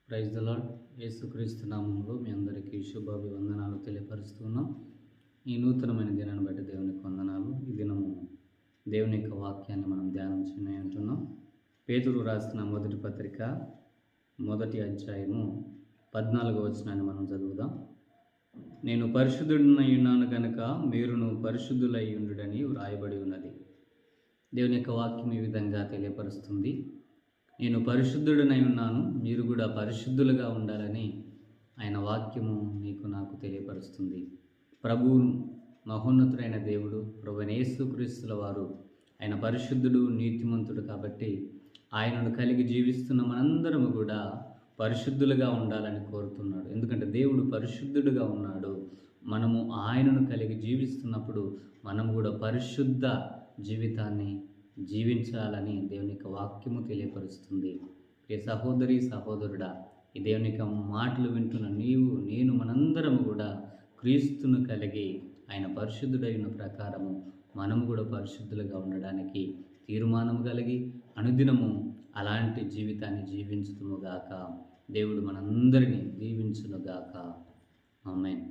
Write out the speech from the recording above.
Praise the lord. యేసుక్రీస్తు నామంలో మీ అందరికీ శుభాభివందనాలు తెలియపరుస్తున్నాం. ఈ నూతనమైన దినాన్ని బట్టి దేవునికి వందనాలు. ఈ దినము దేవుని యొక్క వాక్యాన్ని మనం ధ్యానం చేయంటున్నాం. పేతురు రాసిన మొదటి పత్రిక 1వ అధ్యాయము 14వ వచనాన్ని మనం చదువుదాం. నేను పరిశుద్ధుడినై ఉన్నాను కనుక మీరును పరిశుద్ధులై ఉండుడని వ్రాయబడి ఉన్నది. దేవుని యొక్క వాక్యం ఈ విధంగా తెలియపరుస్తుంది. నేను పరిశుద్ధుడినై ఉన్నాను, మీరు కూడా పరిశుద్ధులుగా ఉండాలని ఆయన వాక్యము మీకు నాకు తెలియపరుస్తుంది. ప్రభువు మహోన్నతుడైన దేవుడు ప్రభువైన యేసుక్రీస్తుల వారు ఆయన పరిశుద్ధుడు, నీతిమంతుడు కాబట్టి ఆయనను కలిగి జీవిస్తున్న మనందరము కూడా పరిశుద్ధులుగా ఉండాలని కోరుతున్నాడు. ఎందుకంటే దేవుడు పరిశుద్ధుడుగా ఉన్నాడు. మనము ఆయనను కలిగి జీవిస్తున్నప్పుడు మనం కూడా పరిశుద్ధ జీవితాన్ని జీవించాలని దేవుని యొక్క వాక్యము తెలియపరుస్తుంది. ఏ సహోదరి సహోదరుడా, ఈ దేవుని యొక్క మాటలు వింటున్న నీవు నేను మనందరము కూడా క్రీస్తును కలిగి ఆయన పరిశుద్ధుడైన ప్రకారము మనము కూడా పరిశుద్ధులుగా ఉండడానికి తీర్మానం కలిగి అనుదినము అలాంటి జీవితాన్ని జీవించుదుముగాక. దేవుడు మనందరినీ దీవించునుగాక. ఆమేన్.